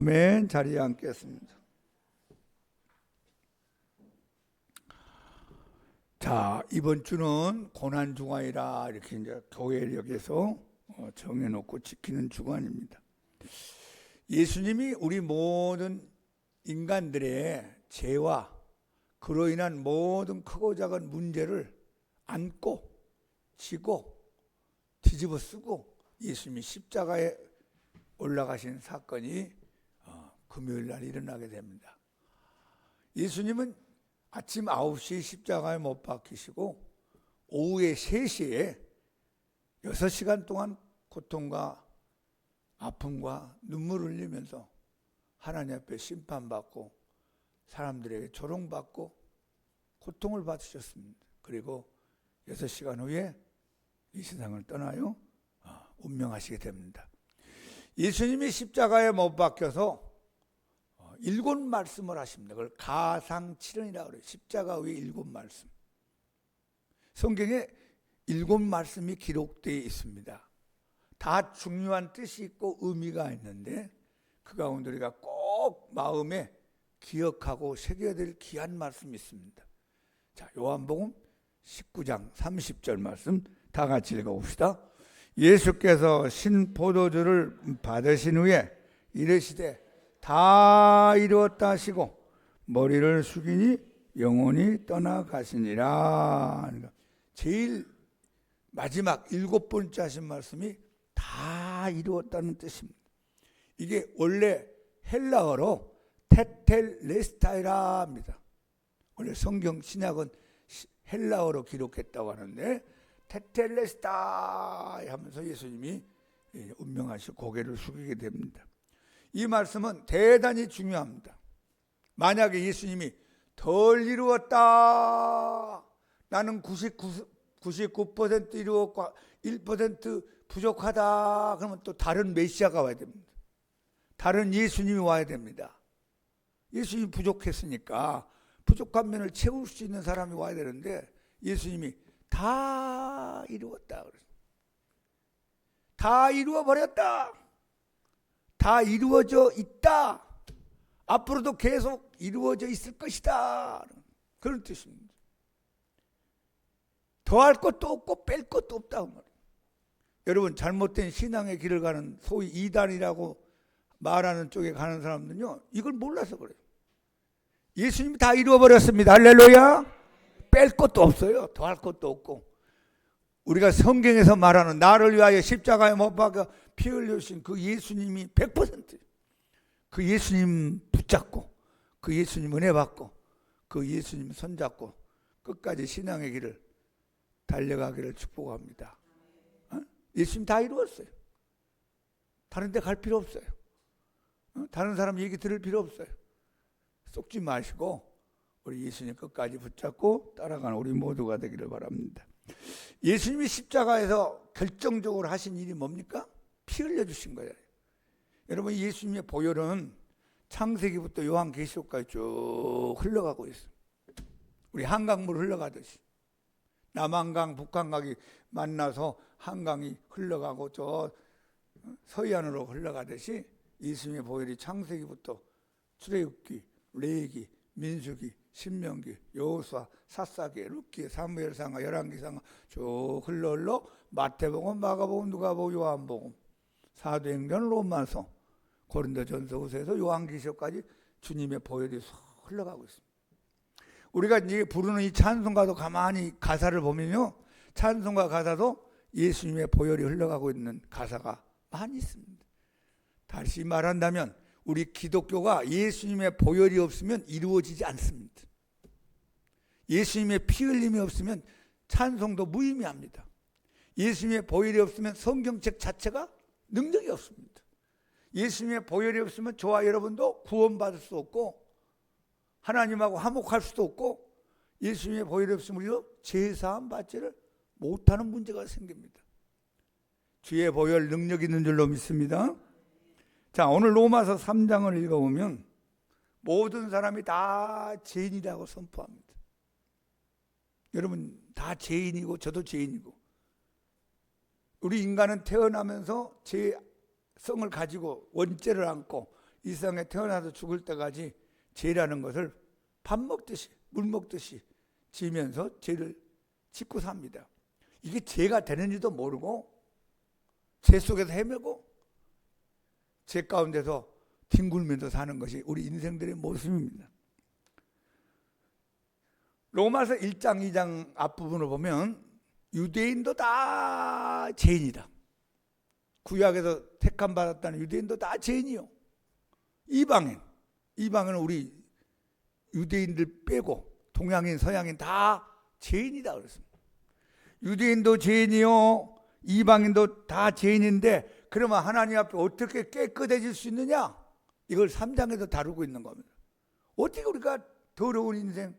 맨 자리에 앉겠습니다. 자, 이번 주는 고난 주간이라 이렇게 이제 교회력에서 정해놓고 지키는 주간입니다. 예수님이 우리 모든 인간들의 죄와 그로 인한 모든 크고 작은 문제를 안고 지고 뒤집어 쓰고 예수님이 십자가에 올라가신 사건이 금요일 날 일어나게 됩니다. 예수님은 아침 9시에 십자가에 못 박히시고 오후에 3시에 6시간 동안 고통과 아픔과 눈물을 흘리면서 하나님 앞에 심판받고 사람들에게 조롱받고 고통을 받으셨습니다. 그리고 6시간 후에 이 세상을 떠나요 운명하시게 됩니다. 예수님이 십자가에 못 박혀서 7 말씀을 하십니다. 그걸 가상칠언이라고 그래요. 십자가 위에 7 말씀. 성경에 7 말씀이 기록되어 있습니다. 다 중요한 뜻이 있고 의미가 있는데 그 가운데 우리가 꼭 마음에 기억하고 새겨야 될 귀한 말씀이 있습니다. 자, 요한복음 19장 30절 말씀 다 같이 읽어봅시다. 예수께서 신 포도주를 받으신 후에 이르시되 다 이루었다 하시고 머리를 숙이니 영혼이 떠나가시니라. 그러니까 제일 마지막 7번째 하신 말씀이 다 이루었다는 뜻입니다. 이게 원래 헬라어로 테텔레스타이라 합니다. 원래 성경 신약은 헬라어로 기록했다고 하는데 테텔레스타이 하면서 예수님이 운명하시고 고개를 숙이게 됩니다. 이 말씀은 대단히 중요합니다. 만약에 예수님이 덜 이루었다, 나는 99% 이루었고 1% 부족하다, 그러면 또 다른 메시아가 와야 됩니다. 다른 예수님이 와야 됩니다. 예수님이 부족했으니까 부족한 면을 채울 수 있는 사람이 와야 되는데 예수님이 다 이루었다, 다 이루어버렸다, 다 이루어져 있다, 앞으로도 계속 이루어져 있을 것이다, 그런 뜻입니다. 더할 것도 없고 뺄 것도 없다. 여러분, 잘못된 신앙의 길을 가는 소위 이단이라고 말하는 쪽에 가는 사람들은요, 이걸 몰라서 그래요. 예수님이 다 이루어버렸습니다. 할렐루야. 뺄 것도 없어요. 더할 것도 없고. 우리가 성경에서 말하는 나를 위하여 십자가에 못 박아 피 흘리신 그 예수님이 100%, 그 예수님 붙잡고 그 예수님 은혜 받고 그 예수님 손잡고 끝까지 신앙의 길을 달려가기를 축복합니다. 예수님 다 이루었어요. 다른 데 갈 필요 없어요. 다른 사람 얘기 들을 필요 없어요. 속지 마시고 우리 예수님 끝까지 붙잡고 따라가는 우리 모두가 되기를 바랍니다. 예수님이 십자가에서 결정적으로 하신 일이 뭡니까? 피 흘려주신 거예요. 여러분, 예수님의 보혈은 창세기부터 요한계시록까지 쭉 흘러가고 있어요. 우리 한강물 흘러가듯이 남한강, 북한강이 만나서 한강이 흘러가고 저 서해안으로 흘러가듯이 예수님의 보혈이 창세기부터 출애굽기, 레위기, 민수기, 신명기, 여호수아, 사사기, 룻기, 사무엘상하, 열왕기상하 쭉 흘러 마태복음, 마가복음, 누가복음, 요한복음, 사도행전, 로마서, 고린도전서, 후서에서 요한계시록까지 주님의 보혈이 흘러가고 있습니다. 우리가 이제 부르는 이 찬송가도 가만히 가사를 보면요, 찬송가 가사도 예수님의 보혈이 흘러가고 있는 가사가 많이 있습니다. 다시 말한다면 우리 기독교가 예수님의 보혈이 없으면 이루어지지 않습니다. 예수님의 피 흘림이 없으면 찬송도 무의미합니다. 예수님의 보혈이 없으면 성경책 자체가 능력이 없습니다. 예수님의 보혈이 없으면 저와 여러분도 구원받을 수 없고 하나님하고 화목할 수도 없고 예수님의 보혈이 없으면 우리도 제사함 받지를 못하는 문제가 생깁니다. 주의 보혈 능력 있는 줄로 믿습니다. 자, 오늘 로마서 3장을 읽어보면 모든 사람이 다 죄인이라고 선포합니다. 여러분, 다 죄인이고 저도 죄인이고 우리 인간은 태어나면서 죄성을 가지고 원죄를 안고 이 세상에 태어나서 죽을 때까지 죄라는 것을 밥 먹듯이 물 먹듯이 지면서 죄를 짓고 삽니다. 이게 죄가 되는지도 모르고 죄 속에서 헤매고 죄 가운데서 뒹굴면서 사는 것이 우리 인생들의 모습입니다. 로마서 1장 2장 앞부분을 보면 유대인도 다 죄인이다. 구약에서 택함 받았다는 유대인도 다 죄인이요. 이방인은 우리 유대인들 빼고 동양인 서양인 다 죄인이다 그랬습니다. 유대인도 죄인이요 이방인도 다 죄인인데 그러면 하나님 앞에 어떻게 깨끗해질 수 있느냐? 이걸 3장에서 다루고 있는 겁니다. 어떻게 우리가 더러운 인생,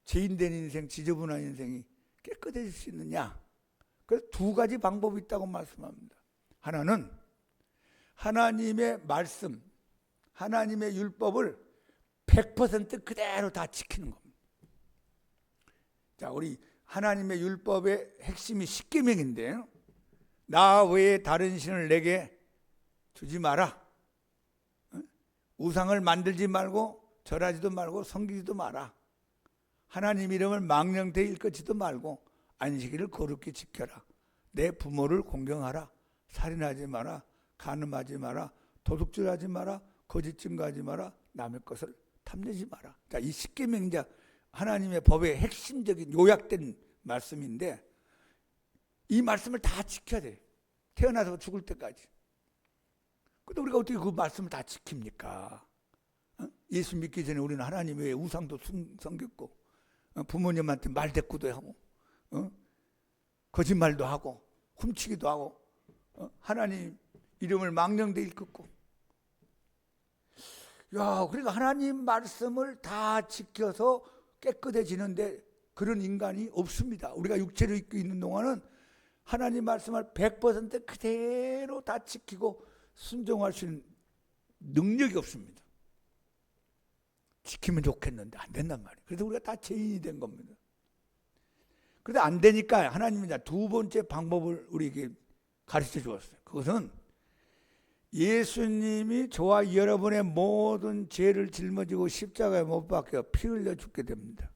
죄인된 인생, 지저분한 인생이 깨끗해질 수 있느냐? 그래서 두 가지 방법이 있다고 말씀합니다. 하나는 하나님의 말씀, 하나님의 율법을 100% 그대로 다 지키는 겁니다. 자, 우리 하나님의 율법의 핵심이 십계명인데요. 나 외에 다른 신을 내게 주지 마라. 우상을 만들지 말고 절하지도 말고 섬기지도 마라. 하나님 이름을 망령되이 일컫지도 말고 안식일을 거룩히 지켜라. 내 부모를 공경하라. 살인하지 마라. 간음하지 마라. 도둑질하지 마라. 거짓 증거하지 마라. 남의 것을 탐내지 마라. 자, 이 십계명이 이제 하나님의 법의 핵심적인 요약된 말씀인데 이 말씀을 다 지켜야 돼. 태어나서 죽을 때까지. 근데 우리가 어떻게 그 말씀을 다 지킵니까? 예수 믿기 전에 우리는 하나님 외에 우상도 섬겼고 부모님한테 말대꾸도 하고 거짓말도 하고 훔치기도 하고 하나님 이름을 망령되이 일컫고. 야, 그러니까 하나님 말씀을 다 지켜서 깨끗해지는데 그런 인간이 없습니다. 우리가 육체를 입고 있는 동안은 하나님 말씀을 100% 그대로 다 지키고 순종할 수 있는 능력이 없습니다. 지키면 좋겠는데 안 된단 말이에요. 그래서 우리가 다 죄인이 된 겁니다. 그런데 안 되니까 하나님이 두 번째 방법을 우리에게 가르쳐 주었어요. 그것은 예수님이 저와 여러분의 모든 죄를 짊어지고 십자가에 못 박혀 피 흘려 죽게 됩니다.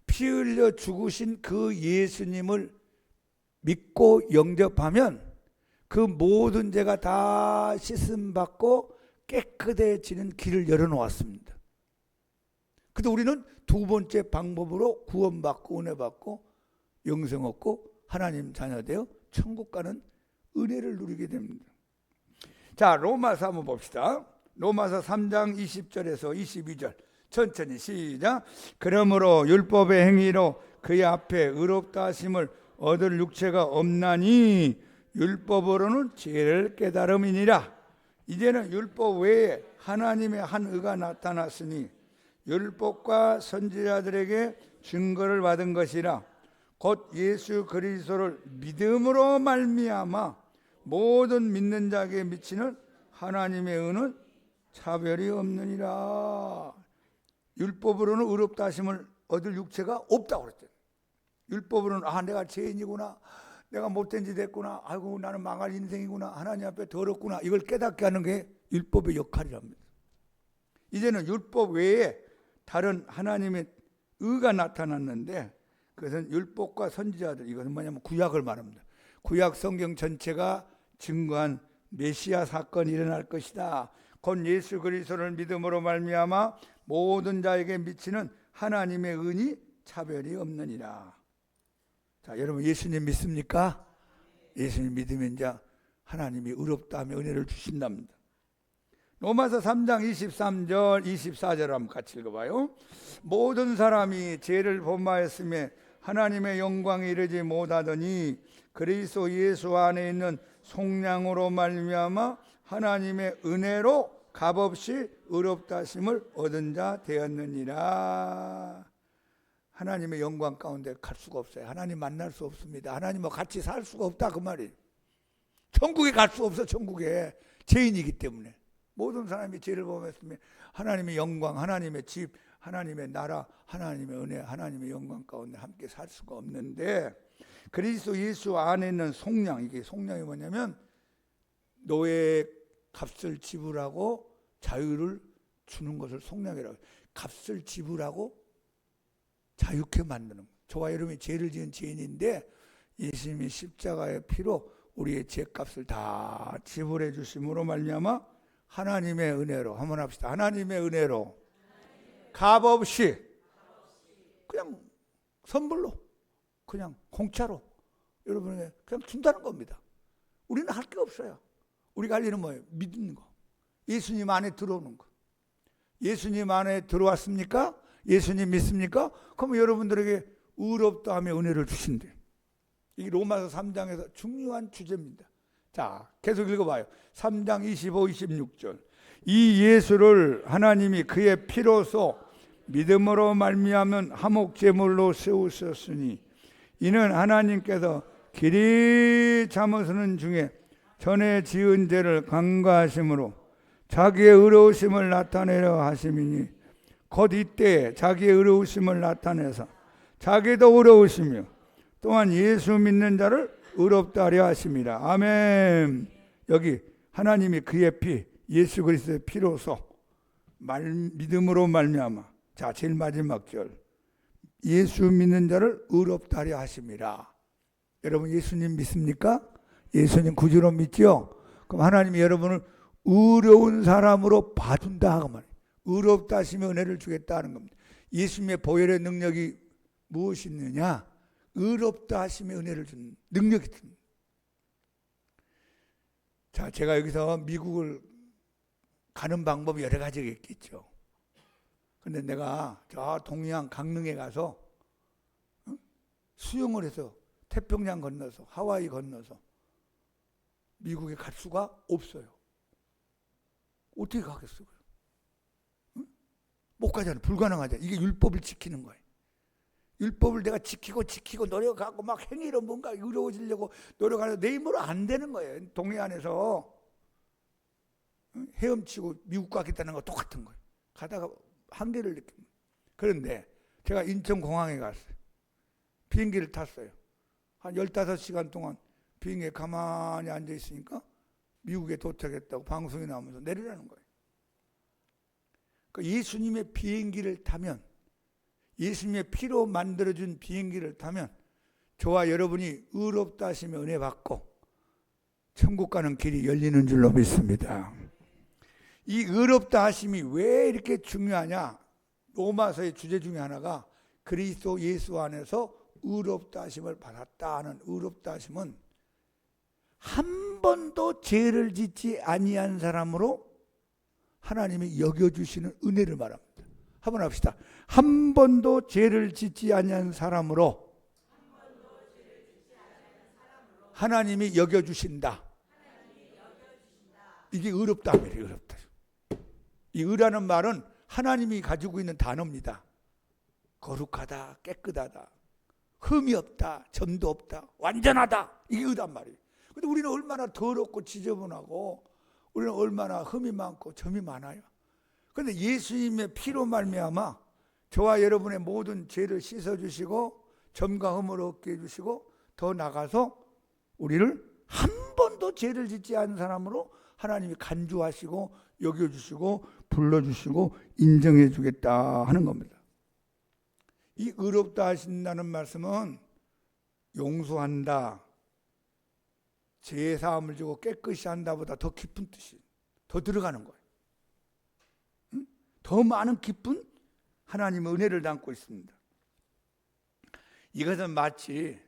피 흘려 죽으신 그 예수님을 믿고 영접하면 그 모든 죄가 다 씻음 받고 깨끗해지는 길을 열어놓았습니다. 그런데 우리는 두 번째 방법으로 구원받고 은혜 받고 영생 얻고 하나님 자녀 되어 천국 가는 은혜를 누리게 됩니다. 자, 로마서 한번 봅시다. 로마서 3장 20절에서 22절 천천히 시작. 그러므로 율법의 행위로 그의 앞에 의롭다 하심을 얻을 육체가 없나니 율법으로는 죄를 깨달음이니라. 이제는 율법 외에 하나님의 한 의가 나타났으니 율법과 선지자들에게 증거를 받은 것이라. 곧 예수 그리스도를 믿음으로 말미암아 모든 믿는 자에게 미치는 하나님의 은은 차별이 없느니라. 율법으로는 의롭다 하심을 얻을 육체가 없다고 그랬죠. 율법으로는 내가 죄인이구나, 내가 못된 짓 했구나, 아이고 나는 망할 인생이구나, 하나님 앞에 더럽구나, 이걸 깨닫게 하는 게 율법의 역할이랍니다. 이제는 율법 외에 다른 하나님의 의가 나타났는데 그것은 율법과 선지자들, 이것은 뭐냐면 구약을 말합니다. 구약 성경 전체가 증거한 메시아 사건이 일어날 것이다. 곧 예수 그리스도를 믿음으로 말미암아 모든 자에게 미치는 하나님의 은이 차별이 없느니라. 자, 여러분 예수님 믿습니까? 예수님 믿으면 이제 하나님이 의롭다 하며 은혜를 주신답니다. 로마서 3장 23절 24절 한번 같이 읽어봐요. 모든 사람이 죄를 범하였으며 하나님의 영광에 이르지 못하더니 그리스도 예수 안에 있는 속량으로 말미암아 하나님의 은혜로 값없이 의롭다 하심을 얻은 자 되었느니라. 하나님의 영광 가운데 갈 수가 없어요. 하나님 만날 수 없습니다. 하나님과 같이 살 수가 없다 그 말이에요. 천국에 갈 수 없어. 천국에 죄인이기 때문에 모든 사람이 죄를 범했으면 하나님의 영광, 하나님의 집, 하나님의 나라, 하나님의 은혜, 하나님의 영광 가운데 함께 살 수가 없는데 그리스도 예수 안에 있는 속량, 이게 속량이 뭐냐면 너의 값을 지불하고 자유를 주는 것을 속량이라고 해요. 값을 지불하고 자유케 만드는 거예요. 저와 여러분이 죄를 지은 죄인인데 예수님이 십자가의 피로 우리의 죄값을 다 지불해 주심으로 말미암아 하나님의 은혜로, 한번 합시다. 하나님의 은혜로 값없이 그냥 선불로, 그냥 공짜로 여러분에게 그냥 준다는 겁니다. 우리는 할 게 없어요. 우리가 할 일은 뭐예요? 믿는 거. 예수님 안에 들어오는 거. 예수님 안에 들어왔습니까? 예수님 믿습니까? 그럼 여러분들에게 의롭다 하며 은혜를 주신대요. 이게 로마서 3장에서 중요한 주제입니다. 자, 계속 읽어봐요. 3장 25, 26절. 이 예수를 하나님이 그의 피로써 믿음으로 말미암은 화목제물로 세우셨으니 이는 하나님께서 길이 참으시는 중에 전에 지은 죄를 간과하심으로 자기의 의로우심을 나타내려 하심이니 곧 이때에 자기의 의로우심을 나타내서 자기도 의로우시며 또한 예수 믿는 자를 의롭다 하려 하심이라. 아멘. 여기 하나님이 그의 피, 예수 그리스도의 피로서 믿음으로 말미암아. 자, 제일 마지막 절. 예수 믿는 자를 의롭다 하려 하심이라. 여러분 예수님 믿습니까? 예수님 구주로 믿죠? 그럼 하나님이 여러분을 의로운 사람으로 봐준다 하고 말이에요. 의롭다 하시며 은혜를 주겠다 하는 겁니다. 예수님의 보혈의 능력이 무엇이 있느냐? 의롭다 하시며 은혜를 주는 능력이 있습니다. 자, 제가 여기서 미국을 가는 방법이 여러 가지가 있겠죠. 근데 내가 저 동해안 강릉에 가서 수영을 해서 태평양 건너서 하와이 건너서 미국에 갈 수가 없어요. 어떻게 가겠어요? 못 가잖아요. 불가능하잖아요. 이게 율법을 지키는 거예요. 율법을 내가 지키고 노력하고 막 행위로 뭔가 의로워지려고 노력하는데 내 힘으로 안 되는 거예요. 동해안에서 헤엄치고 미국 가겠다는 거 똑같은 거예요. 가다가 한계를 느낍니다. 그런데 제가 인천공항에 갔어요. 비행기를 탔어요. 한 15시간 동안 비행기에 가만히 앉아 있으니까 미국에 도착했다고 방송이 나오면서 내리라는 거예요. 그러니까 예수님의 비행기를 타면, 예수님의 피로 만들어준 비행기를 타면 저와 여러분이 의롭다 하시며 은혜 받고 천국 가는 길이 열리는 줄로 믿습니다. 이 의롭다 하심이 왜 이렇게 중요하냐? 로마서의 주제 중에 하나가 그리스도 예수 안에서 의롭다 하심을 받았다 하는 의롭다 하심은 한 번도 죄를 짓지 아니한 사람으로 하나님이 여겨주시는 은혜를 말합니다. 한번 합시다. 한 번도 죄를 짓지 아니한 사람으로 하나님이 여겨주신다. 이게 의롭다함이에요. 의롭다. 이 의라는 말은 하나님이 가지고 있는 단어입니다. 거룩하다, 깨끗하다, 흠이 없다, 점도 없다, 완전하다. 이게 의란 말이에요. 근데 우리는 얼마나 더럽고 지저분하고 우리는 얼마나 흠이 많고 점이 많아요. 그런데 예수님의 피로 말미암아 저와 여러분의 모든 죄를 씻어주시고 점과 흠을 없게 해주시고 더 나가서 우리를 한 번도 죄를 짓지 않은 사람으로 하나님이 간주하시고 여겨주시고 불러주시고 인정해주겠다 하는 겁니다. 이 의롭다 하신다는 말씀은 용서한다, 죄사함을 주고 깨끗이 한다보다 더 깊은 뜻이 더 들어가는 거예요. 더 많은 깊은 하나님의 은혜를 담고 있습니다. 이것은 마치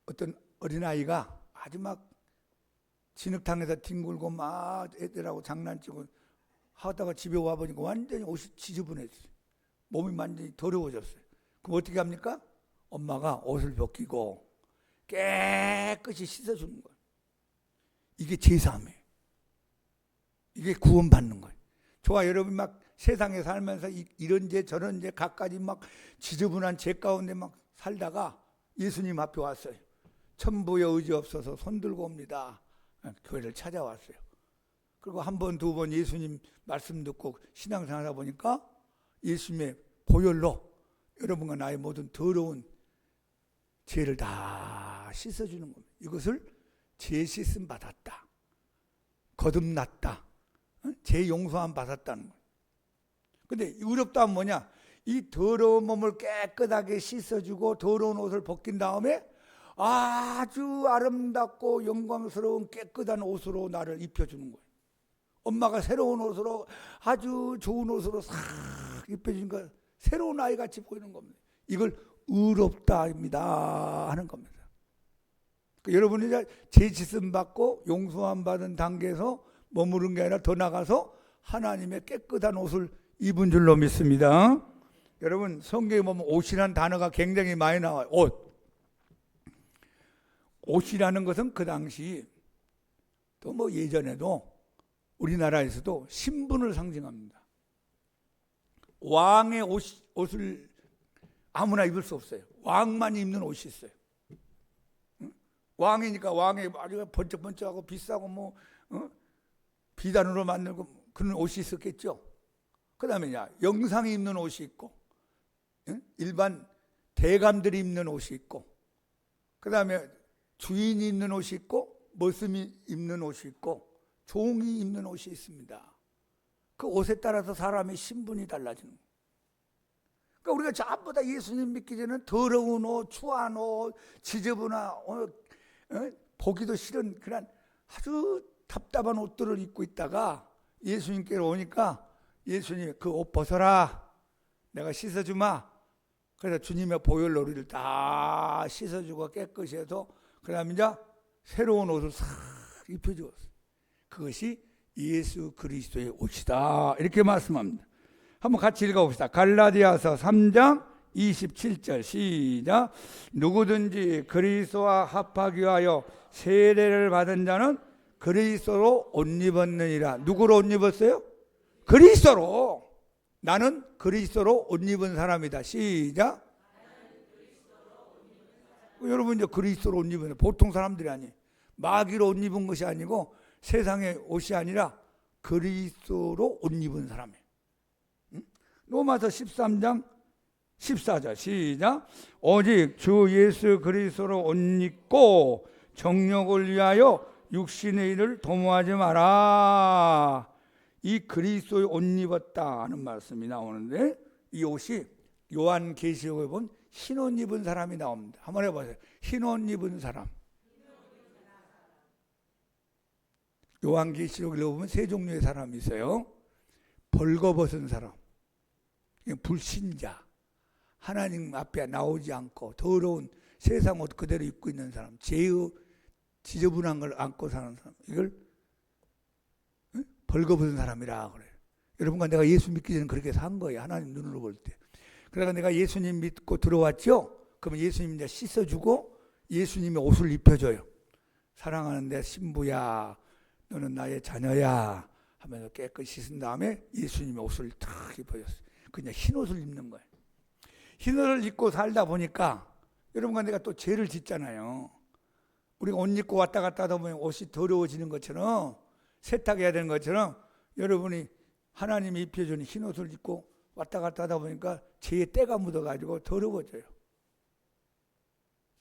어떤 어린아이가 아주 막 진흙탕에서 뒹굴고 막 애들하고 장난치고 하다가 집에 와보니까 완전히 옷이 지저분해졌어요. 몸이 완전히 더러워졌어요. 그럼 어떻게 합니까? 엄마가 옷을 벗기고 깨끗이 씻어주는 거예요. 이게 제사함이에요. 이게 구원받는 거예요. 저와 여러분 막 세상에 살면서 이런 죄 저런 죄 갖가지 막 지저분한 죄 가운데 막 살다가 예수님 앞에 왔어요. 천부여 의지 없어서 손들고 옵니다. 교회를 찾아왔어요. 그리고 한 번, 두 번 예수님 말씀 듣고 신앙생활 하다 보니까 예수님의 보혈로 여러분과 나의 모든 더러운 죄를 다 씻어주는 겁니다. 이것을 죄 씻음 받았다. 거듭났다. 제 용서함 받았다는 거예요. 근데 의롭다면 뭐냐? 이 더러운 몸을 깨끗하게 씻어주고 더러운 옷을 벗긴 다음에 아주 아름답고 영광스러운 깨끗한 옷으로 나를 입혀주는 거예요. 엄마가 새로운 옷으로 아주 좋은 옷으로 싹 입혀주니까 새로운 아이같이 보이는 겁니다. 이걸 의롭다입니다 하는 겁니다. 여러분이 죄 짓음 받고 용서함 받은 단계에서 머무른 게 아니라 더 나가서 하나님의 깨끗한 옷을 입은 줄로 믿습니다. 여러분 성경에 보면 옷이라는 단어가 굉장히 많이 나와요. 옷이라는 것은 그 당시 또 뭐 예전에도 우리나라에서도 신분을 상징합니다. 왕의 옷을 아무나 입을 수 없어요. 왕만 입는 옷이 있어요. 왕이니까 왕의 아주 번쩍번쩍하고 비싸고 뭐 비단으로 만들고 그런 옷이 있었겠죠. 그 다음에 영상이 입는 옷이 있고 일반 대감들이 입는 옷이 있고 그 다음에 주인이 입는 옷이 있고 머슴이 입는 옷이 있고 종이 입는 옷이 있습니다. 그 옷에 따라서 사람의 신분이 달라지는 거예요. 그러니까 우리가 전부 다 예수님 믿기 전에는 더러운 옷, 추한 옷, 지저분한 보기도 싫은 그런 아주 답답한 옷들을 입고 있다가 예수님께로 오니까 예수님이 그 옷 벗어라, 내가 씻어주마. 그래서 주님의 보혈로 우리를 다 씻어주고 깨끗이 해서 그 다음에 이제 새로운 옷을 싹 입혀주었어요. 그것이 예수 그리스도의 옷이다 이렇게 말씀합니다. 한번 같이 읽어봅시다. 갈라디아서 3장 27절 시작. 누구든지 그리스도와 합하기 위하여 세례를 받은 자는 그리스도로 옷 입었느니라. 누구로 옷 입었어요? 그리스도로. 나는 그리스도로 옷 입은 사람이다. 시작. 여러분 이제 그리스도로 옷 입은 보통 사람들이 아니에요. 마귀로 옷 입은 것이 아니고 세상의 옷이 아니라 그리스도로 옷 입은 사람이에요. 로마서 13장 14절 시작. 오직 주 예수 그리스도로 옷 입고 정욕을 위하여 육신의 일을 도모하지 마라. 이 그리스도의 옷 입었다 하는 말씀이 나오는데 이 옷이 요한계시록에 본 흰 옷 입은 사람이 나옵니다. 한번 해보세요. 흰 옷 입은 사람. 요한계시록 읽어보면 세 종류의 사람이 있어요. 벌거벗은 사람, 불신자, 하나님 앞에 나오지 않고 더러운 세상 옷 그대로 입고 있는 사람, 죄의 지저분한 걸 안고 사는 사람, 이걸 벌거벗은 사람이라 그래요. 여러분과 내가 예수 믿기 전에 그렇게 산 거예요. 하나님 눈으로 볼 때. 그러니까 내가 예수님 믿고 들어왔죠? 그러면 예수님 이제 씻어주고 예수님의 옷을 입혀줘요. 사랑하는 내 신부야, 너는 나의 자녀야 하면서 깨끗이 씻은 다음에 예수님의 옷을 탁 입혀줬어요. 그냥 흰 옷을 입는 거예요. 흰 옷을 입고 살다 보니까 여러분과 내가 또 죄를 짓잖아요. 우리가 옷 입고 왔다 갔다 하다 보면 옷이 더러워지는 것처럼 세탁해야 되는 것처럼 여러분이 하나님이 입혀주는 흰 옷을 입고 왔다 갔다 하다 보니까 죄의 때가 묻어가지고 더러워져요.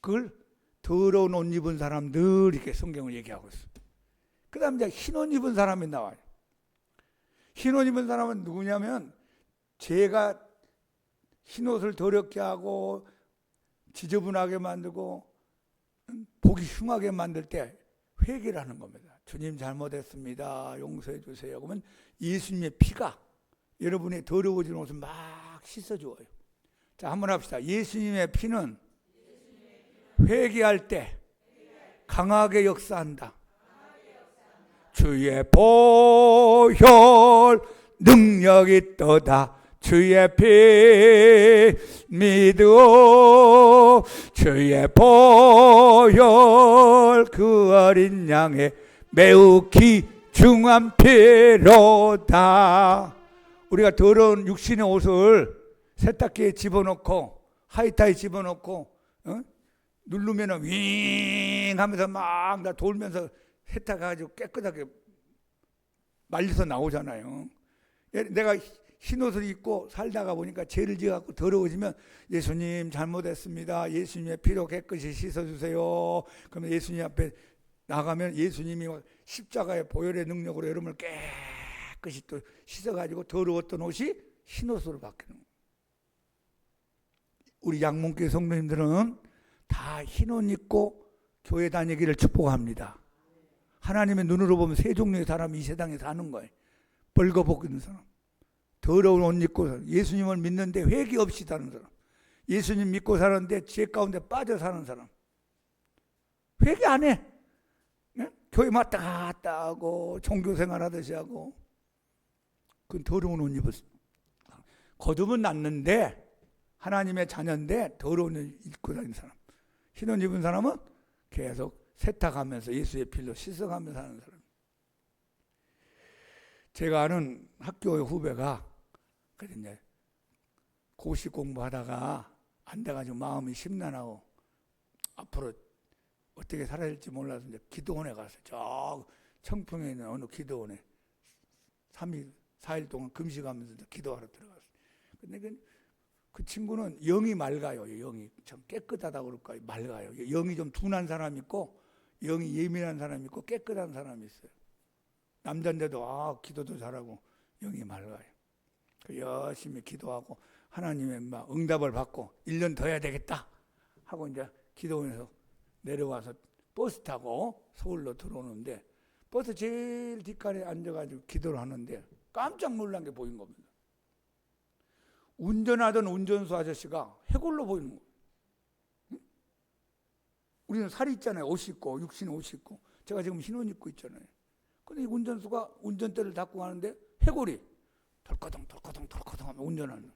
그걸 더러운 옷 입은 사람들 이렇게 성경을 얘기하고 있어요. 그 다음 이제 흰 옷 입은 사람이 나와요. 흰 옷 입은 사람은 누구냐면 죄가 흰 옷을 더럽게 하고 지저분하게 만들고 보기 흉하게 만들 때 회개를 하는 겁니다. 주님 잘못했습니다. 용서해 주세요. 그러면 예수님의 피가 여러분의 더러워진 옷을 막 씻어주어요. 자, 한번 합시다. 예수님의 피는 회개할 때 강하게 역사한다. 주의 보혈 능력이 있도다. 주의 피 믿어. 주의 보혈 그 어린 양의 매우 귀중한 피로다. 우리가 더러운 육신의 옷을 세탁기에 집어넣고 하이타에 집어넣고 누르면 윙 하면서 막 다 돌면서 세탁해가지고 깨끗하게 말려서 나오잖아요. 내가 흰 옷을 입고 살다가 보니까 죄를 지어갖고 더러워지면 예수님 잘못했습니다. 예수님의 피로 깨끗이 씻어주세요. 그러면 예수님 앞에 나가면 예수님이 십자가의 보혈의 능력으로 여러분을 깨끗이 또 씻어가지고 더러웠던 옷이 흰옷으로 바뀌는 거예요. 우리 양문교회 성도님들은 다 흰옷 입고 교회 다니기를 축복합니다. 하나님의 눈으로 보면 세 종류의 사람이 이 세상에 사는 거예요. 벌거벗는 사람, 더러운 옷 입고 예수님을 믿는데 회개 없이 사는 사람, 예수님 믿고 사는데 죄 가운데 빠져 사는 사람, 회개 안 해. 네? 교회 왔다 갔다 하고 종교생활 하듯이 하고, 그건 더러운 옷 입었어. 거듭은 났는데 하나님의 자녀인데 더러운 옷 입고 다니는 사람, 흰 옷 입은 사람은 계속 세탁하면서 예수의 피로 씻어가면서 사는 사람. 제가 아는 학교 후배가 이제 고시 공부하다가 안 돼가지고 마음이 심란하고 앞으로 어떻게 살아야 될지 몰라서 이제 기도원에 갔어요. 저 청풍에 있는 어느 기도원에 3일, 4일 동안 금식하면서 기도하러 들어갔어요. 근데 그 친구는 영이 맑아요. 영이 참 깨끗하다고 그럴까요? 맑아요. 영이 좀 둔한 사람이 있고 영이 예민한 사람이 있고 깨끗한 사람이 있어요. 남자인데도 기도도 잘하고 영이 맑아요. 열심히 기도하고 하나님의 응답을 받고 1년 더 해야 되겠다 하고 이제 기도원에서 내려와서 버스 타고 서울로 들어오는데 버스 제일 뒷칸에 앉아가지고 기도를 하는데 깜짝 놀란 게 보인 겁니다. 운전하던 운전수 아저씨가 해골로 보이는 거예요. 응? 우리는 살이 있잖아요. 옷 입고 육신 옷 입고 제가 지금 흰 옷 입고 있잖아요. 근데 이 운전수가 운전대를 잡고 가는데 해골이 덜커덩 덜커덩 덜커덩 하면 운전하는,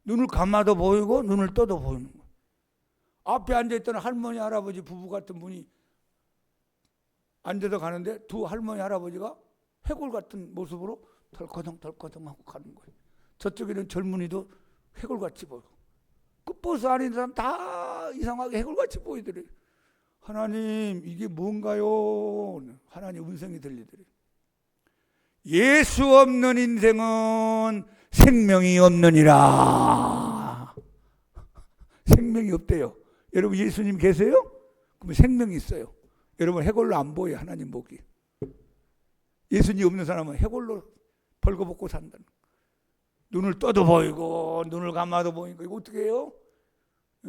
눈을 감아도 보이고 눈을 떠도 보이는 거예요. 앞에 앉아있던 할머니 할아버지 부부 같은 분이 앉아서 가는데 두 할머니 할아버지가 해골 같은 모습으로 덜커덩 덜커덩 하고 가는 거예요. 저쪽에는 젊은이도 해골같이 보여. 그 버스 안에 있는 사람 다 이상하게 해골같이 보이더래요. 하나님 이게 뭔가요? 하나님 음성이 들리더래요. 예수 없는 인생은 생명이 없느니라. 생명이 없대요. 여러분 예수님 계세요? 그럼 생명이 있어요. 여러분 해골로 안 보여요. 하나님 보기. 예수님 없는 사람은 해골로 벌거벗고 산다는 거예요. 눈을 떠도 보이고 눈을 감아도 보이고 이거 어떻게 해요?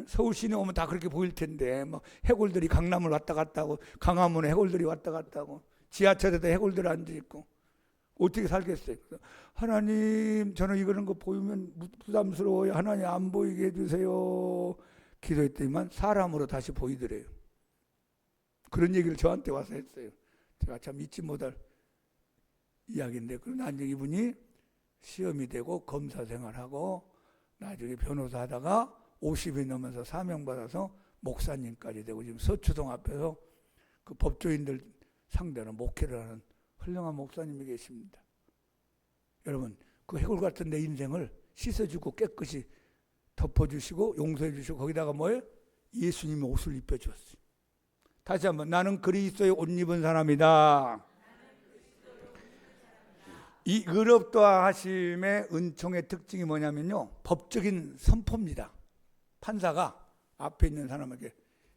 서울 시내 오면 다 그렇게 보일 텐데 뭐 해골들이 강남을 왔다 갔다 하고 강화문에 해골들이 왔다 갔다 하고 지하철에도 해골들 앉아있고 어떻게 살겠어요? 하나님 저는 이런 거 보이면 부담스러워요. 하나님 안 보이게 해주세요. 기도했더니만 사람으로 다시 보이더래요. 그런 얘기를 저한테 와서 했어요. 제가 참 잊지 못할 이야기인데 그러나 이분이 시험이 되고 검사 생활하고 나중에 변호사 하다가 50이 넘어서 사명받아서 목사님까지 되고 지금 서초동 앞에서 그 법조인들 상대로 목회를 하는 훌륭한 목사님이 계십니다. 여러분 그 해골 같은 내 인생을 씻어주고 깨끗이 덮어주시고 용서해주시고 거기다가 뭐예요? 예수님의 옷을 입혀주었어요. 다시 한번 나는 그리스도의 옷 입은 사람이다. 이 의롭다 하심의 은총의 특징이 뭐냐면요, 법적인 선포입니다. 판사가 앞에 있는 사람에게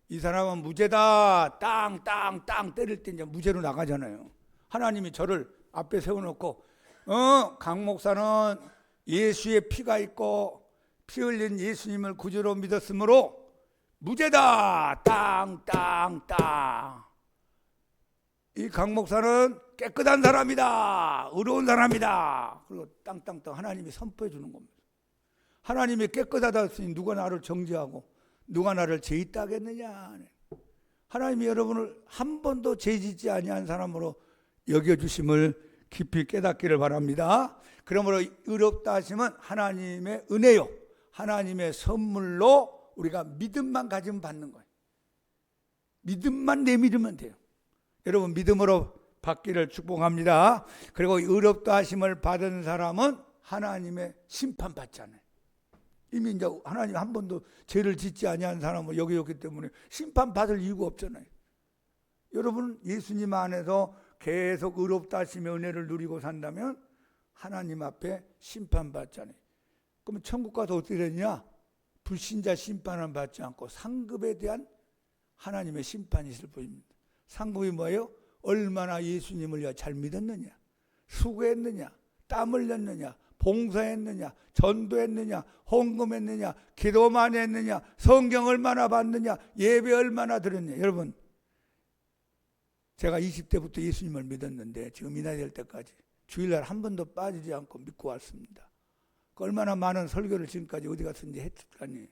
이 사람은 무죄다 땅 때릴 때 이제 무죄로 나가잖아요. 하나님이 저를 앞에 세워놓고 강 목사는 예수의 피가 있고 피 흘린 예수님을 구주로 믿었으므로 무죄다 땅. 이 강 목사는 깨끗한 사람이다, 의로운 사람이다. 그리고 땅 하나님이 선포해 주는 겁니다. 하나님이 깨끗하다 했으니 누가 나를 정죄하고 누가 나를 죄 있다 하겠느냐. 하나님이 여러분을 한 번도 죄 짓지 아니한 사람으로 여겨주심을 깊이 깨닫기를 바랍니다. 그러므로 의롭다 하심은 하나님의 은혜요, 하나님의 선물로 우리가 믿음만 가지면 받는 거예요. 믿음만 내밀으면 돼요. 여러분 믿음으로 받기를 축복합니다. 그리고 의롭다 하심을 받은 사람은 하나님의 심판받지 않아요. 이미 이제 하나님 한 번도 죄를 짓지 아니한 사람을 여기였기 때문에 심판받을 이유가 없잖아요. 여러분 예수님 안에서 계속 의롭다 하심의 은혜를 누리고 산다면 하나님 앞에 심판받지 않아요. 그러면 천국 가서 어떻게 되느냐? 불신자 심판은 받지 않고 상급에 대한 하나님의 심판이 있을 뿐입니다. 상급이 뭐예요? 얼마나 예수님을 잘 믿었느냐, 수고했느냐, 땀 흘렸느냐, 봉사했느냐, 전도했느냐, 헌금했느냐, 기도만 했느냐, 성경 얼마나 봤느냐, 예배 얼마나 드렸느냐. 여러분, 제가 20대부터 예수님을 믿었는데 지금 이 나이 될 때까지 주일날 한 번도 빠지지 않고 믿고 왔습니다. 얼마나 많은 설교를 지금까지 어디 갔는지 했을까니.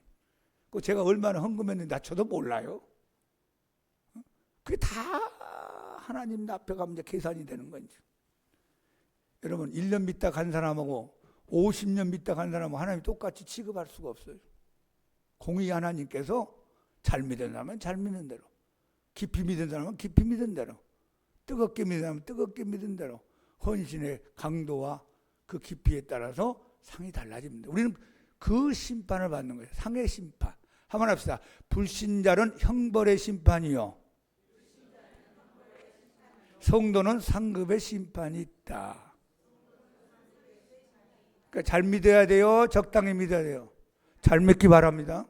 제가 얼마나 헌금했는지 저도 몰라요. 그게 다 하나님 앞에 가면 이제 계산이 되는 건지. 여러분, 1년 믿다 간 사람하고 50년 믿다 간 사람하고 하나님이 똑같이 취급할 수가 없어요. 공의 하나님께서 잘 믿는 사람은 잘 믿는 대로, 깊이 믿는 사람은 깊이 믿는 대로, 뜨겁게 믿는 사람은 뜨겁게 믿는 대로 헌신의 강도와 그 깊이에 따라서 상이 달라집니다. 우리는 그 심판을 받는 거예요. 상의 심판. 한번 합시다. 불신자는 형벌의 심판이요, 성도는 상급의 심판이 있다. 그러니까 잘 믿어야 돼요, 적당히 믿어야 돼요. 잘 믿기 바랍니다.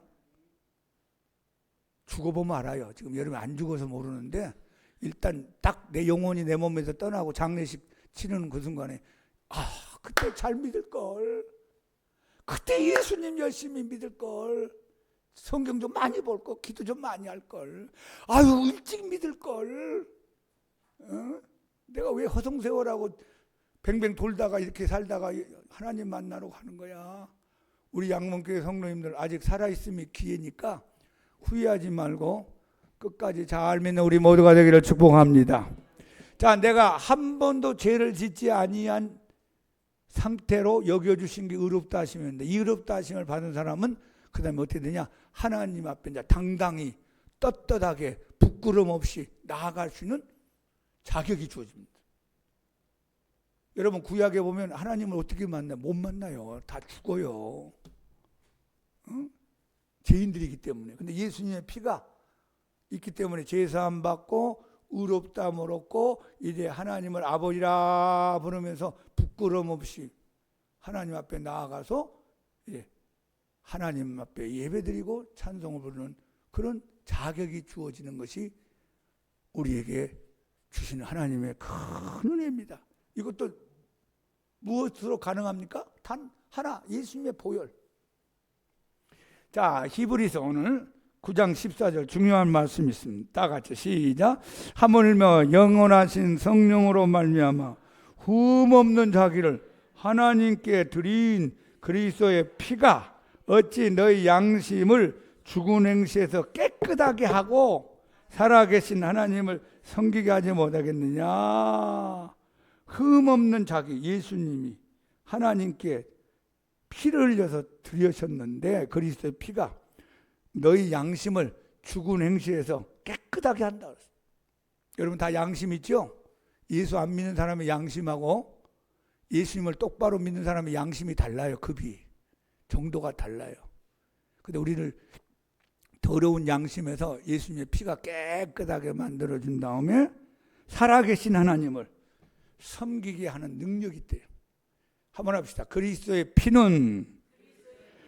죽어보면 알아요. 지금 여러분 안 죽어서 모르는데 일단 딱 내 영혼이 내 몸에서 떠나고 장례식 치르는 그 순간에 그때 잘 믿을걸, 그때 예수님 열심히 믿을걸, 성경 좀 많이 볼걸, 기도 좀 많이 할걸, 일찍 믿을걸, 내가 왜 허송세월하고 뱅뱅 돌다가 이렇게 살다가 하나님 만나러 가는 거야. 우리 양문교회 성도님들 아직 살아있음이 기회니까 후회하지 말고 끝까지 잘 믿는 우리 모두가 되기를 축복합니다. 자, 내가 한 번도 죄를 짓지 아니한 상태로 여겨주신 게 의롭다 하심인데, 이 의롭다 하심을 받은 사람은 그 다음에 어떻게 되냐? 하나님 앞에 이제 당당히 떳떳하게 부끄럼 없이 나아갈 수 있는 자격이 주어집니다. 여러분, 구약에 보면 하나님을 어떻게 만나요? 못 만나요. 다 죽어요. 죄인들이기 때문에. 근데 예수님의 피가 있기 때문에 제사함 받고 의롭다함을 얻고 이제 하나님을 아버지라 부르면서 부끄럼 없이 하나님 앞에 나아가서 이제 하나님 앞에 예배드리고 찬송을 부르는 그런 자격이 주어지는 것이 우리에게 주시는 하나님의 큰 은혜입니다. 이것도 무엇으로 가능합니까? 단 하나, 예수님의 보혈. 자, 히브리서 오늘 9장 14절 중요한 말씀이 있습니다. 다 같이 시작. 하물며 영원하신 성령으로 말미암아 흠없는 자기를 하나님께 드린 그리스도의 피가 어찌 너희 양심을 죽은 행실에서 깨끗하게 하고 살아계신 하나님을 섬기게 하지 못하겠느냐. 흠없는 자기 예수님이 하나님께 피를 흘려서 드리셨는데 그리스도의 피가 너희 양심을 죽은 행실에서 깨끗하게 한다. 여러분 다 양심 있죠? 예수 안 믿는 사람의 양심하고 예수님을 똑바로 믿는 사람의 양심이 달라요. 급이 정도가 달라요. 근데 우리를 더러운 양심에서 예수님의 피가 깨끗하게 만들어준 다음에 살아계신 하나님을 섬기게 하는 능력이 있대요. 한번 합시다. 그리스도의 피는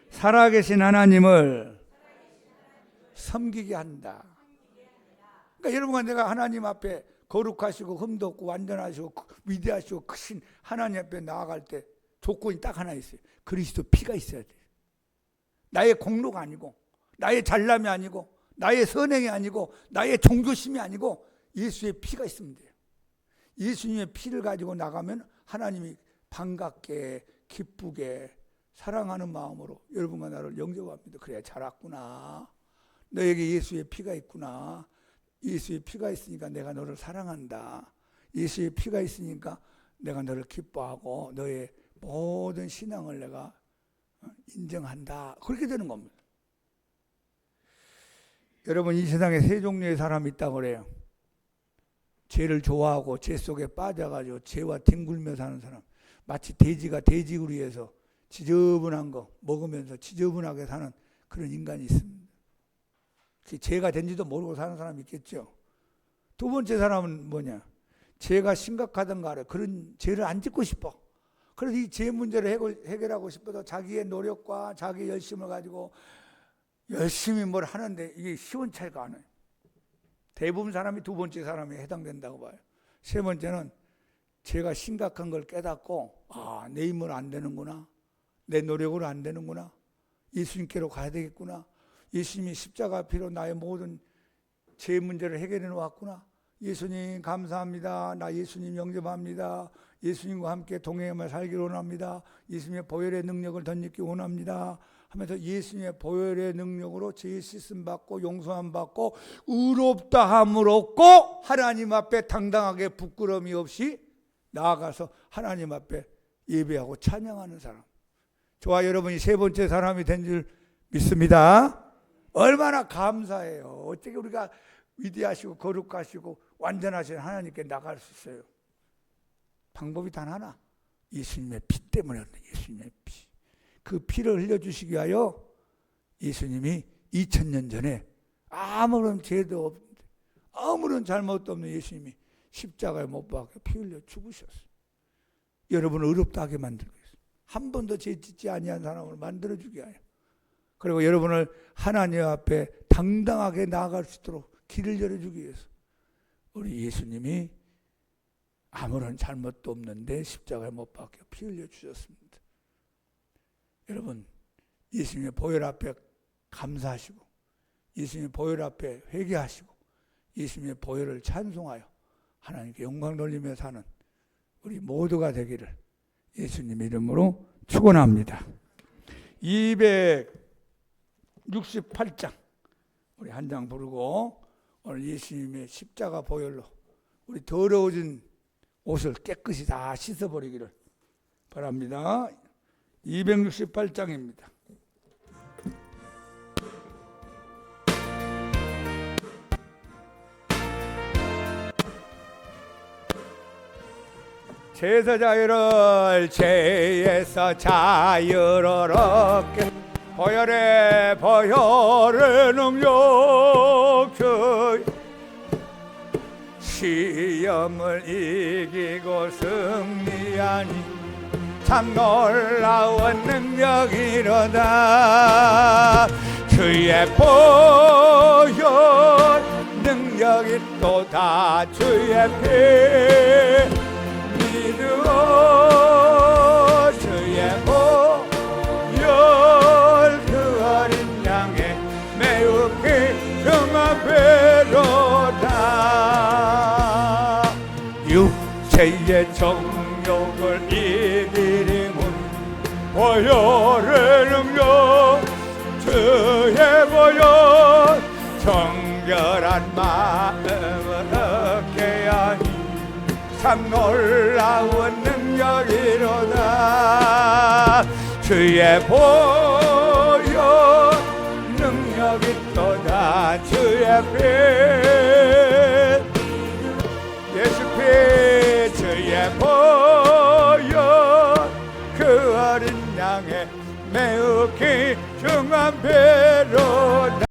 살아계신 하나님을 섬기게 한다. 그러니까 여러분과 내가 하나님 앞에 거룩하시고 흠도 없고 완전하시고 위대하시고 크신 하나님 앞에 나아갈 때 조건이 딱 하나 있어요. 그리스도 피가 있어야 돼요. 나의 공로가 아니고 나의 잘남이 아니고 나의 선행이 아니고 나의 종교심이 아니고 예수의 피가 있으면 돼요. 예수님의 피를 가지고 나가면 하나님이 반갑게 기쁘게 사랑하는 마음으로 여러분과 나를 영접합니다. 그래, 잘 왔구나. 너에게 예수의 피가 있구나. 예수의 피가 있으니까 내가 너를 사랑한다. 예수의 피가 있으니까 내가 너를 기뻐하고 너의 모든 신앙을 내가 인정한다. 그렇게 되는 겁니다. 여러분, 이 세상에 세 종류의 사람이 있다고 그래요. 죄를 좋아하고 죄 속에 빠져가지고 죄와 뒹굴며 사는 사람. 마치 돼지가 돼지우리에서 지저분한 거 먹으면서 지저분하게 사는 그런 인간이 있습니다. 죄가 된지도 모르고 사는 사람이 있겠죠. 두 번째 사람은 뭐냐? 죄가 심각하던가 알아요. 그런 죄를 안 짓고 싶어. 그래서 이 죄 문제를 해결하고 싶어서 자기의 노력과 자기의 열심을 가지고 열심히 뭘 하는데 이게 시원찮지가 않아요. 대부분 사람이 두 번째 사람에 해당된다고 봐요. 세 번째는 제가 심각한 걸 깨닫고 내 힘으로 안 되는구나, 내 노력으로 안 되는구나, 예수님께로 가야 되겠구나, 예수님이 십자가 피로 나의 모든 제 문제를 해결해 놓았구나, 예수님 감사합니다, 나 예수님 영접합니다, 예수님과 함께 동행하며 살기를 원합니다, 예수님의 보혈의 능력을 덧입기 원합니다 하면서 예수님의 보혈의 능력으로 죄 씻음 받고 용서함 받고 의롭다함을 얻고 하나님 앞에 당당하게 부끄러움이 없이 나아가서 하나님 앞에 예배하고 찬양하는 사람, 저와 여러분이 세 번째 사람이 된 줄 믿습니다. 얼마나 감사해요. 어떻게 우리가 위대하시고 거룩하시고 완전하신 하나님께 나갈 수 있어요? 방법이 단 하나, 예수님의 피 때문에. 예수님의 피, 그 피를 흘려주시기 위하여 예수님이 2000년 전에 아무런 죄도 없는데, 아무런 잘못도 없는 예수님이 십자가에 못 박혀 피 흘려 죽으셨어요. 여러분을 의롭다 하게 만들고 있어요. 한 번도 죄 짓지 아니한 사람을 만들어주기 위하여, 그리고 여러분을 하나님 앞에 당당하게 나아갈 수 있도록 길을 열어주기 위해서 우리 예수님이 아무런 잘못도 없는데 십자가에 못 박혀 피 흘려 주셨습니다. 여러분, 예수님의 보혈 앞에 감사하시고 예수님의 보혈 앞에 회개하시고 예수님의 보혈을 찬송하여 하나님께 영광 돌리며 사는 우리 모두가 되기를 예수님 이름으로 축원합니다. 268장 우리 한 장 부르고 오늘 예수님의 십자가 보혈로 우리 더러워진 옷을 깨끗이 다 씻어버리기를 바랍니다. 268장입니다. 제사자유를 죄에서 자유를 얻게 보혈의 능력 그 시험을 이기고 승리하니 참 놀라운 능력이로다. 주의 보혈 능력이 또다. 주의 피 믿으오. 주의 보혈 그 어린 양의 매우 귀중한 배로다. 육체의 정욕을 이기리문 보혈의 능력 주의 보혈 정결한 마음을 얻게 하니 참 놀라운 능력이로다. 주의 보혈 능력이 또다. 주의 피 예수 피 주의 보혈 그 어린 양의 매우 귀중한 배로다.